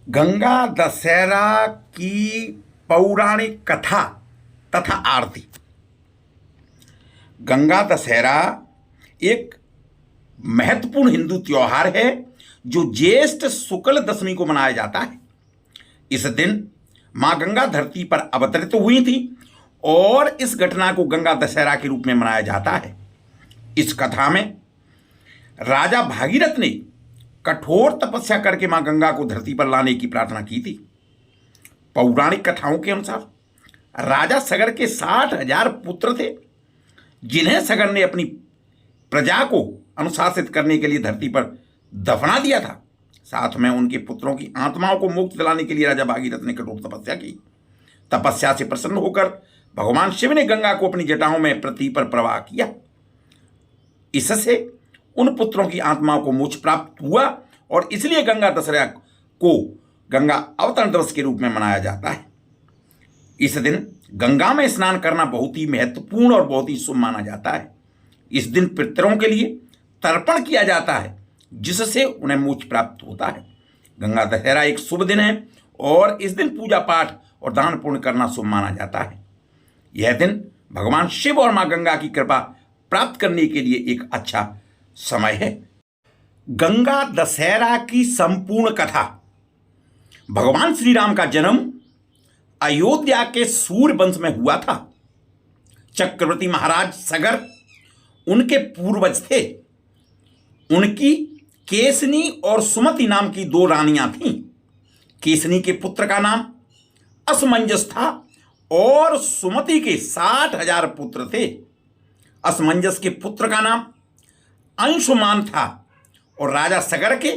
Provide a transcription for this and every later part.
गंगा दशहरा की पौराणिक कथा तथा आरती। गंगा दशहरा एक महत्वपूर्ण हिंदू त्योहार है जो ज्येष्ठ शुक्ल दशमी को मनाया जाता है। इस दिन मां गंगा धरती पर अवतरित हुई थी और इस घटना को गंगा दशहरा के रूप में मनाया जाता है। इस कथा में राजा भागीरथ ने कठोर तपस्या करके मां गंगा को धरती पर लाने की प्रार्थना की थी। पौराणिक कथाओं के अनुसार राजा सगर के 60,000 पुत्र थे, जिन्हें सगर ने अपनी प्रजा को अनुशासित करने के लिए धरती पर दफना दिया था। साथ में उनके पुत्रों की आत्माओं को मुक्त दिलाने के लिए राजा भागीरथ ने कठोर तपस्या की। तपस्या से प्रसन्न होकर भगवान शिव ने गंगा को अपनी जटाओं में पृथ्वी पर प्रवाह किया। इससे उन पुत्रों की आत्माओं को मोक्ष प्राप्त हुआ और इसलिए गंगा दशहरा को गंगा अवतरण दिवस के रूप में मनाया जाता है। इस दिन गंगा में स्नान करना बहुत ही महत्वपूर्ण और बहुत ही शुभ माना जाता है। इस दिन पितरों के लिए तर्पण किया जाता है, जिससे उन्हें मोक्ष प्राप्त होता है। गंगा दशहरा एक शुभ दिन है और इस दिन पूजा पाठ और दान पुण्य करना शुभ माना जाता है। यह दिन भगवान शिव और मां गंगा की कृपा प्राप्त करने के लिए एक अच्छा समय है। गंगा दशहरा की संपूर्ण कथा। भगवान श्री राम का जन्म अयोध्या के सूर्य वंश में हुआ था। चक्रवर्ती महाराज सगर उनके पूर्वज थे। उनकी केसनी और सुमति नाम की 2 रानियां थीं। केसनी के पुत्र का नाम असमंजस था और सुमति के 60,000 पुत्र थे। असमंजस के पुत्र का नाम अंशुमान था और राजा सगर के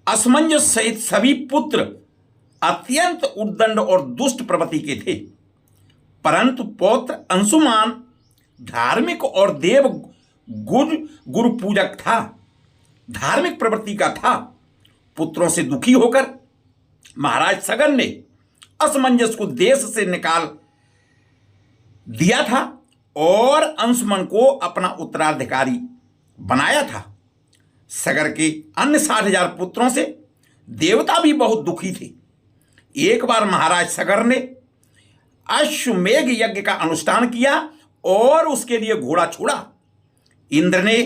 असमंजस सहित सभी पुत्र अत्यंत उद्दंड और दुष्ट प्रवृत्ति के थे। परंतु पौत्र अंशुमान धार्मिक और देव गुरु पूजक था, धार्मिक प्रवृत्ति का था। पुत्रों से दुखी होकर महाराज सगर ने असमंजस को देश से निकाल दिया था और अंशुमन को अपना उत्तराधिकारी बनाया था। सगर के अन्य 60,000 पुत्रों से देवता भी बहुत दुखी थे। एक बार महाराज सगर ने अश्वमेघ यज्ञ का अनुष्ठान किया और उसके लिए घोड़ा छोड़ा। इंद्र ने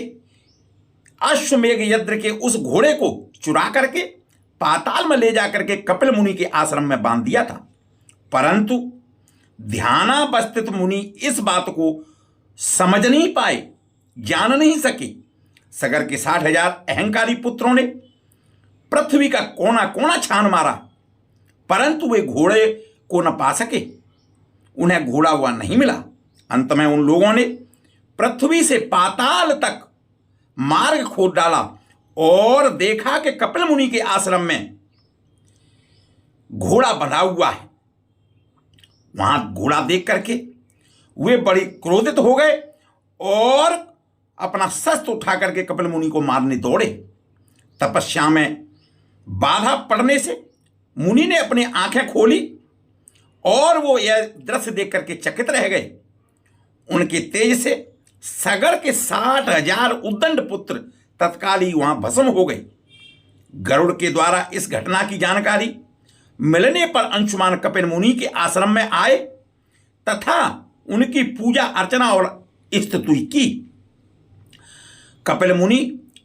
अश्वमेघ यज्ञ के उस घोड़े को चुरा करके पाताल में ले जाकर के कपिल मुनि के आश्रम में बांध दिया था। परंतु ध्यानावस्थित मुनि इस बात को समझ नहीं पाए, जान नहीं सके। सगर के 60,000 अहंकारी पुत्रों ने पृथ्वी का कोना कोना छान मारा, परंतु वे घोड़े को न पा सके। उन्हें घोड़ा हुआ नहीं मिला। अंत में उन लोगों ने पृथ्वी से पाताल तक मार्ग खोद डाला और देखा कि कपिल मुनि के आश्रम में घोड़ा बंधा हुआ है। वहां घोड़ा देख करके वे बड़ी क्रोधित हो गए और अपना शस्त्र उठा करके कपिल मुनि को मारने दौड़े। तपस्या में बाधा पड़ने से मुनि ने अपनी आंखें खोली और वो यह दृश्य देख करके चकित रह गए। उनके तेज से सगर के 60,000 उद्दंड पुत्र तत्काल ही वहां भस्म हो गए। गरुड़ के द्वारा इस घटना की जानकारी मिलने पर अंशुमान कपिल मुनि के आश्रम में आए तथा उनकी पूजा अर्चना और स्तुति की। कपिल मुनि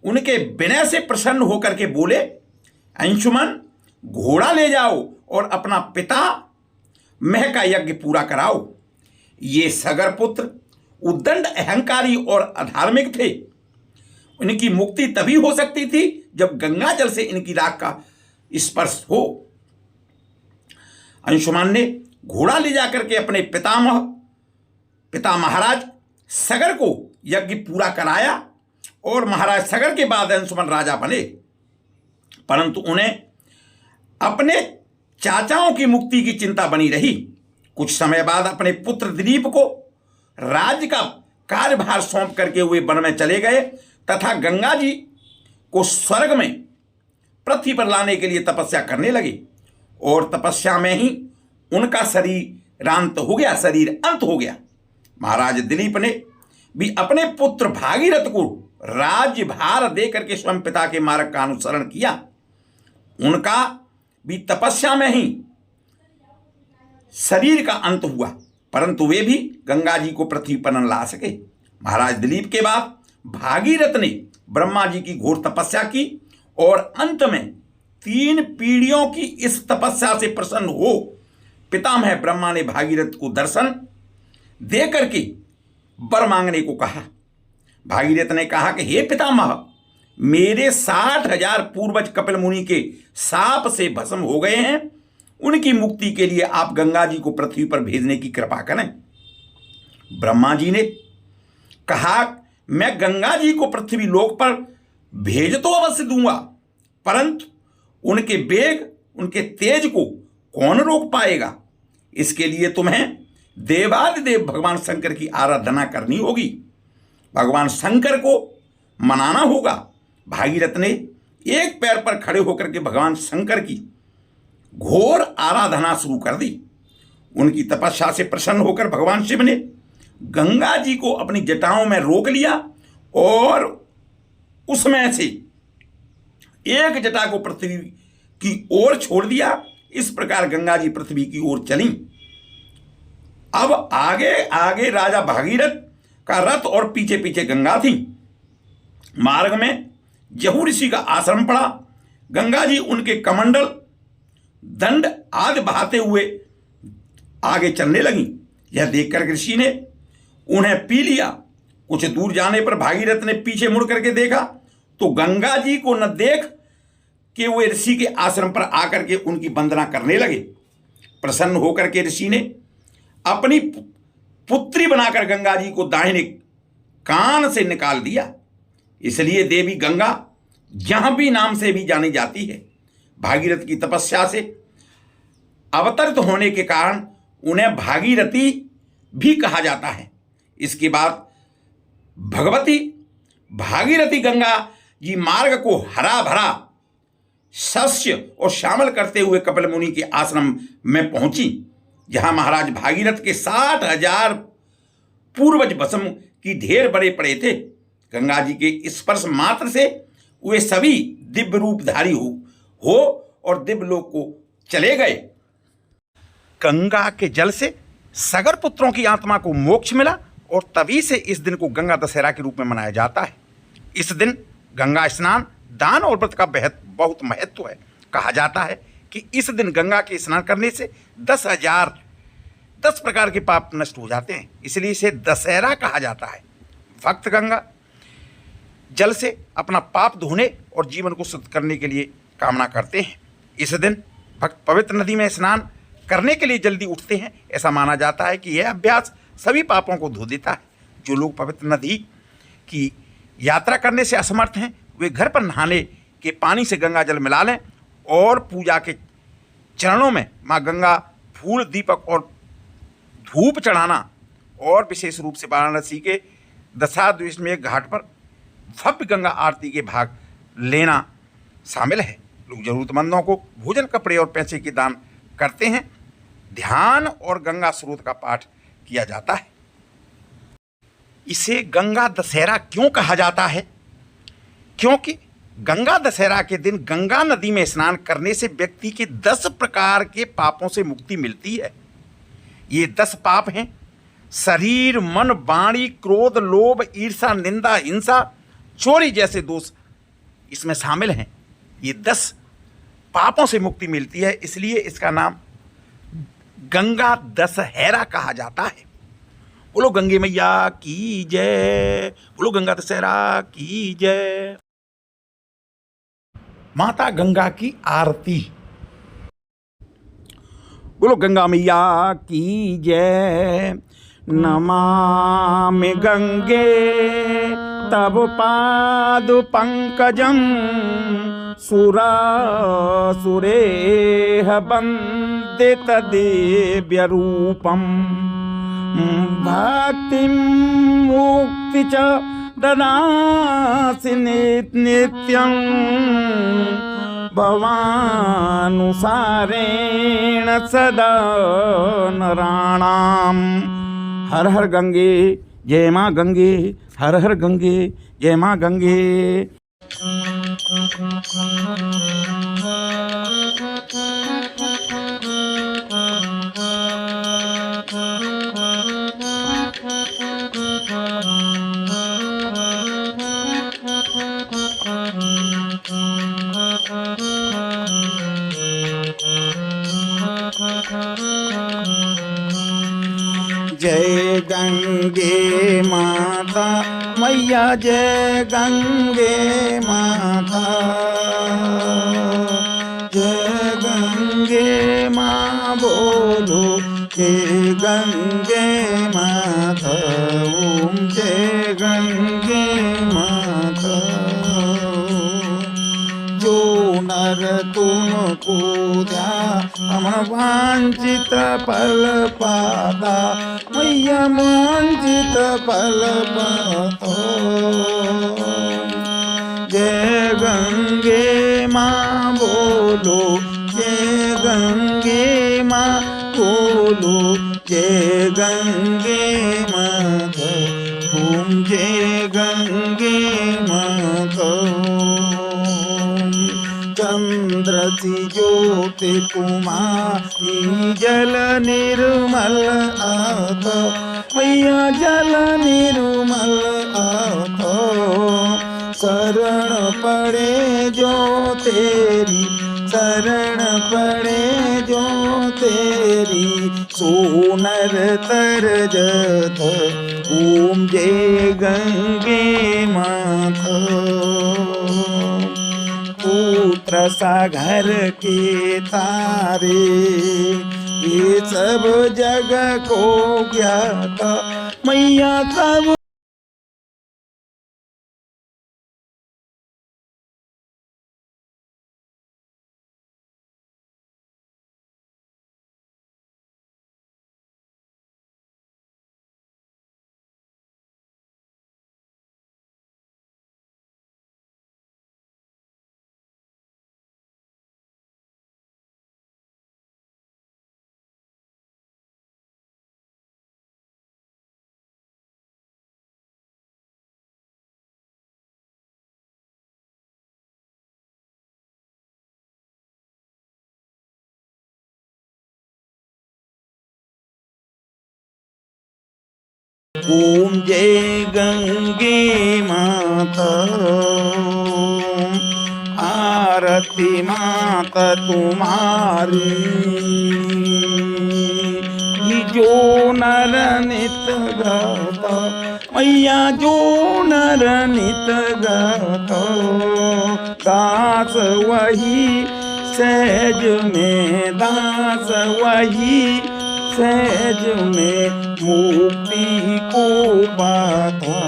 उनके विनय से प्रसन्न होकर के बोले, अंशुमन, घोड़ा ले जाओ और अपना पिता मह का यज्ञ पूरा कराओ। ये सगर पुत्र उद्दंड, अहंकारी और अधार्मिक थे। इनकी मुक्ति तभी हो सकती थी जब गंगा जल से इनकी राख का स्पर्श हो। अंशुमान ने घोड़ा ले जाकर के अपने पिता महाराज सगर को यज्ञ पूरा कराया और महाराज सगर के बाद अंशुमन राजा बने। परंतु उन्हें अपने चाचाओं की मुक्ति की चिंता बनी रही। कुछ समय बाद अपने पुत्र दिलीप को राज्य का कार्यभार सौंप करके वे वन में चले गए तथा गंगा जी को स्वर्ग में पृथ्वी पर लाने के लिए तपस्या करने लगे और तपस्या में ही उनका शरीरांत हो गया, शरीर अंत हो गया। महाराज दिलीप ने भी अपने पुत्र भागीरथ को राज्य भार दे करके स्वयं पिता के मार्ग का अनुसरण किया। उनका भी तपस्या में ही शरीर का अंत हुआ, परंतु वे भी गंगा जी को पृथ्वी पर न ला सके। महाराज दिलीप के बाद भागीरथ ने ब्रह्मा जी की घोर तपस्या की और अंत में 3 पीढ़ियों की इस तपस्या से प्रसन्न हो पितामह ब्रह्मा ने भागीरथ को दर्शन दे करके वर मांगने को कहा। भागीरथ ने कहा कि हे पितामह, मेरे 60,000 पूर्वज कपिल मुनि के शाप से भस्म हो गए हैं, उनकी मुक्ति के लिए आप गंगा जी को पृथ्वी पर भेजने की कृपा करें। ब्रह्मा जी ने कहा, मैं गंगा जी को पृथ्वी लोक पर भेज तो अवश्य दूंगा, परंतु उनके वेग, उनके तेज को कौन रोक पाएगा? इसके लिए तुम्हें देवादिदेव भगवान शंकर की आराधना करनी होगी, भगवान शंकर को मनाना होगा। भागीरथ ने एक पैर पर खड़े होकर के भगवान शंकर की घोर आराधना शुरू कर दी। उनकी तपस्या से प्रसन्न होकर भगवान शिव ने गंगा जी को अपनी जटाओं में रोक लिया और उसमें से एक जटा को पृथ्वी की ओर छोड़ दिया। इस प्रकार गंगा जी पृथ्वी की ओर चली। अब आगे आगे राजा भागीरथ का रथ और पीछे पीछे गंगा थी। मार्ग में जहू ऋषि का आश्रम पड़ा। गंगा जी उनके कमंडल, दंड आदि बहाते हुए आगे चलने लगी। यह देखकर ऋषि ने उन्हें पी लिया। कुछ दूर जाने पर भागीरथ ने पीछे मुड़ करके देखा तो गंगा जी को न देख कि वे ऋषि के आश्रम पर आकर के उनकी वंदना करने लगे। प्रसन्न होकर के ऋषि ने अपनी पुत्री बनाकर गंगा जी को दाहिने कान से निकाल दिया। इसलिए देवी गंगा जाह्नवी नाम से भी जानी जाती है। भागीरथ की तपस्या से अवतरित होने के कारण उन्हें भागीरथी भी कहा जाता है। इसके बाद भगवती भागीरथी गंगा जी मार्ग को हरा भरा सस्य और श्यामल करते हुए कपिल मुनि के आश्रम में पहुंची, जहां महाराज भागीरथ के 60,000 पूर्वज भस्म की ढेर बड़े पड़े थे। गंगा जी के स्पर्श मात्र से वे सभी दिव्य रूपधारी हो और दिव्य लोक को चले गए। गंगा के जल से सगर पुत्रों की आत्मा को मोक्ष मिला और तभी से इस दिन को गंगा दशहरा के रूप में मनाया जाता है। इस दिन गंगा स्नान, दान और व्रत का बहुत महत्व है। कहा जाता है कि इस दिन गंगा के स्नान करने से 10 प्रकार के पाप नष्ट हो जाते हैं, इसलिए इसे दशहरा कहा जाता है। भक्त गंगा जल से अपना पाप धोने और जीवन को शुद्ध करने के लिए कामना करते हैं। इस दिन भक्त पवित्र नदी में स्नान करने के लिए जल्दी उठते हैं। ऐसा माना जाता है कि यह अभ्यास सभी पापों को धो देता है। जो लोग पवित्र नदी की यात्रा करने से असमर्थ हैं, वे घर पर नहाने के पानी से गंगा जल मिला लें और पूजा के चरणों में माँ गंगा फूल, दीपक और धूप चढ़ाना और विशेष रूप से वाराणसी के दशाश्वमेध घाट पर भव्य गंगा आरती के भाग लेना शामिल है। लोग जरूरतमंदों को भोजन, कपड़े और पैसे के दान करते हैं। ध्यान और गंगा स्रोत का पाठ किया जाता है। इसे गंगा दशहरा क्यों कहा जाता है? क्योंकि गंगा दशहरा के दिन गंगा नदी में स्नान करने से व्यक्ति के 10 प्रकार के पापों से मुक्ति मिलती है। ये 10 पाप हैं: शरीर, मन, वाणी, क्रोध, लोभ, ईर्ष्या, निंदा, हिंसा, चोरी जैसे दोष इसमें शामिल हैं। ये 10 पापों से मुक्ति मिलती है, इसलिए इसका नाम गंगा दशहरा कहा जाता है। बोलो गंगे मैया की जय, बोलो गंगा दशहरा की जय। माता गंगा की आरती। बोलो गंगा मैया की जय। नमामि गंगे तव पाद पंकजं सुरेह वंदित दिव्य रूपम भक्तिं मुक्ति च ददासि नित्यं भवानुसारेण सदा नराणाम्। हर हर गंगे जय माँ गंगे, हर हर गंगे जय माँ गंगे। जय गंगे माता, जय गंगे माँ बोलो, जय गंगे माता, ओम जय गंगे माता। जो नर तुमको ध्यान वांछित फल पाता, मैया वांछित फल पाता। जय गंगे माँ बोलो, जय गंगे माँ बोलो, जय गंगे माता, ओम जय गंगे माता। चंद्र ज्योति कुमारी जल निर्मल आता, मैया जल निर्मल आता। शरण पड़े जो तेरी, शरण पड़े जो तेरी, सोनर तरजत, ओम जय गंगे माता। पुत्र सागर के तारे, ये सब जग को ज्ञात, मैया सब ओम जय गंगे माता। आरती माता तुम्हारी, जो नर नित गाता, मैया जो नर नित गाता। दास वही सहज में, दास वही सहज में, मुक्ति को पाता।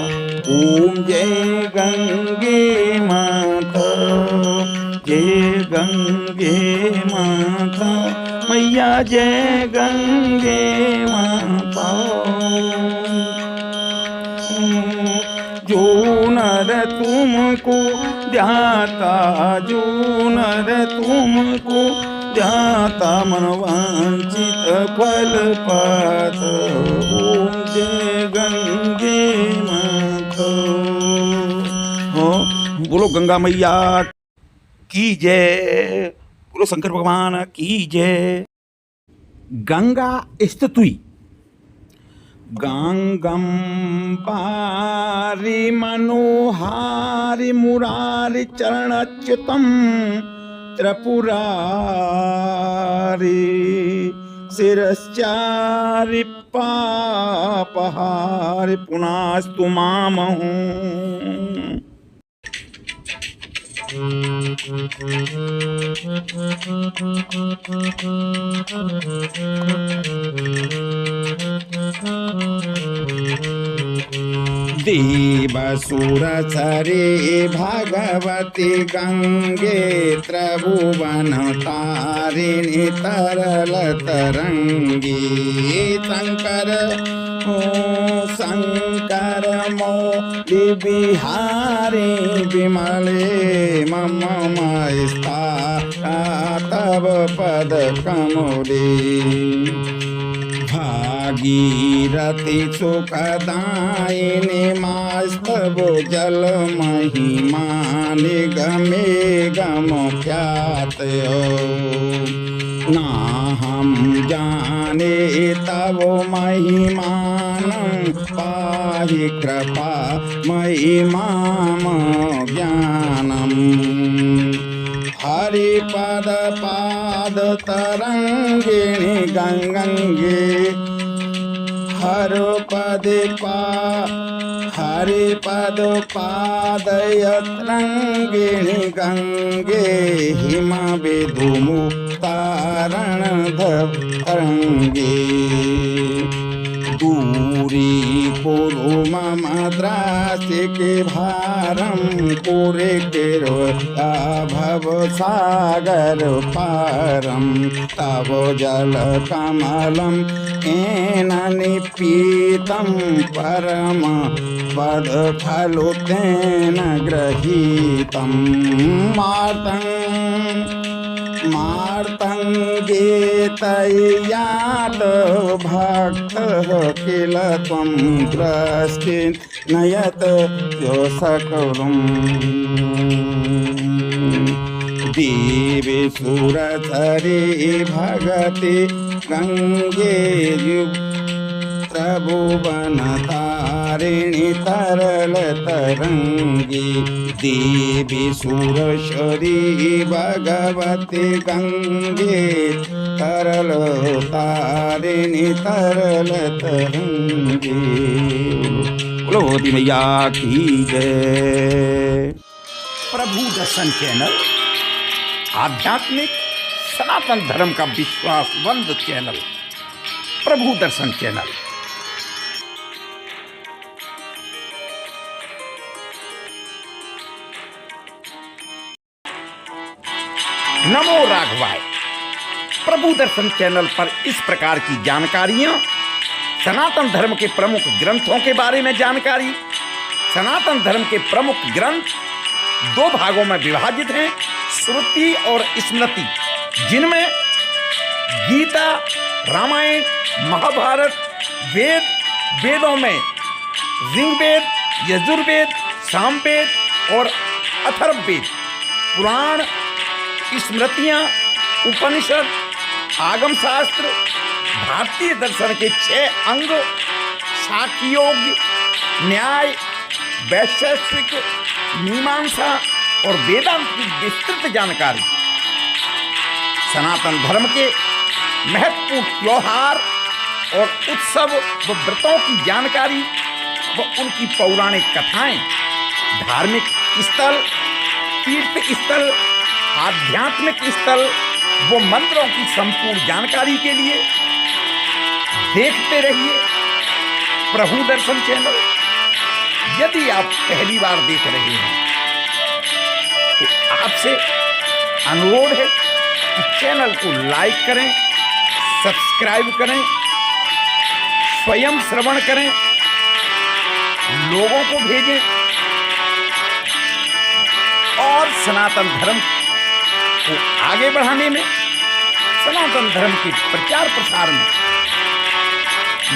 ओम जय गंगे माता, जय गंगे माता, मैया जय गंगे माता। जो नर तुमको ध्याता, जो नर तुमको ध्याता, मन वांछित फल पाता। ओम जय गंगे माता। बोलो गंगा मैया की जय, बोलो शंकर भगवान की जय। गंगा स्तुति। गंगम पारि मनोहारि मुरारि चरणच्युतम त्रिपुरारि, शिरश्चारि पापहारि पुनस्तु मामहु। देवसुर सरे भगवती गंगे, त्रिभुवन तारिणी तरल तरंगी। शंकर ओ शंकर मौलि बिहारी, विमले मम मस्ता तव पद कमले। भागीरथी सुखदायिनी मास्तव जल महिमा, निगमे गम ख्यात ना हम जाने तव महिमान। पाहि कृपा महिमाम ज्ञानम। हरिपद पाद तरंगिणी गंगे, हर पद पा हरि पद पादयत्रंगिणी गंगे हिम विधुमुक्तारण तरंगे दूरी कुरु मम द्रासिके भारम कुरे भव सागर पारम तव जल कमलम येन निपीतं परम पद खलु तेन गृहीतं मार्तंगेतयात भक्त किल त्वं दृष्टि नयत यो सकलम् देवी सुरधरे भगति गंगे त्रिभुवन तारिणी तरल तरंगी देवी सुरेश्वरी भगवती गंगे तरल तारिणी तरल तरंगी। बोलो होती मैया की जय। प्रभु दर्शन चैनल आध्यात्मिक सनातन धर्म का विश्वासवंत चैनल प्रभु दर्शन चैनल। नमो राघवाय। प्रभु दर्शन चैनल पर इस प्रकार की जानकारियां, सनातन धर्म के प्रमुख ग्रंथों के बारे में जानकारी। सनातन धर्म के प्रमुख ग्रंथ दो भागों में विभाजित हैं, श्रुति और स्मृति, जिनमें गीता, रामायण, महाभारत, वेद, वेदों में ऋग्वेद, यजुर्वेद, सामवेद और अथर्ववेद, पुराण, स्मृतियाँ, उपनिषद, आगम शास्त्र, भारतीय दर्शन के 6 अंग, साख्ययोग, न्याय, वैशेषिक, मीमांसा और वेदांत की विस्तृत जानकारी। सनातन धर्म के महत्वपूर्ण त्योहार और उत्सव व व्रतों की जानकारी व उनकी पौराणिक कथाएं, धार्मिक स्थल, तीर्थ स्थल, आध्यात्मिक स्थल व मंदिरों की संपूर्ण जानकारी के लिए देखते रहिए प्रभु दर्शन चैनल। यदि आप पहली बार देख रहे हैं तो आपसे अनुरोध है कि चैनल को लाइक करें, सब्सक्राइब करें, स्वयं श्रवण करें, लोगों को भेजें और सनातन धर्म को आगे बढ़ाने में, सनातन धर्म के प्रचार प्रसार में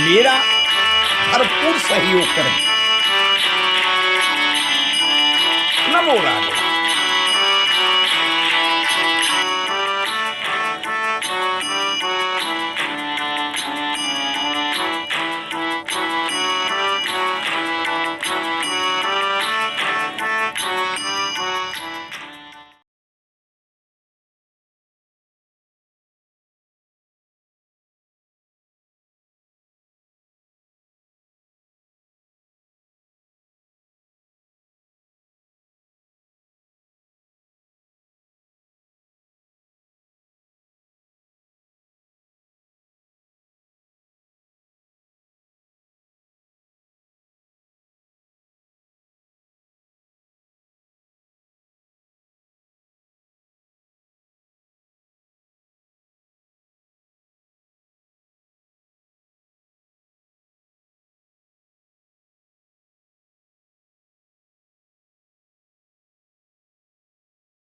मेरा भरपूर सहयोग करें। नमो राम।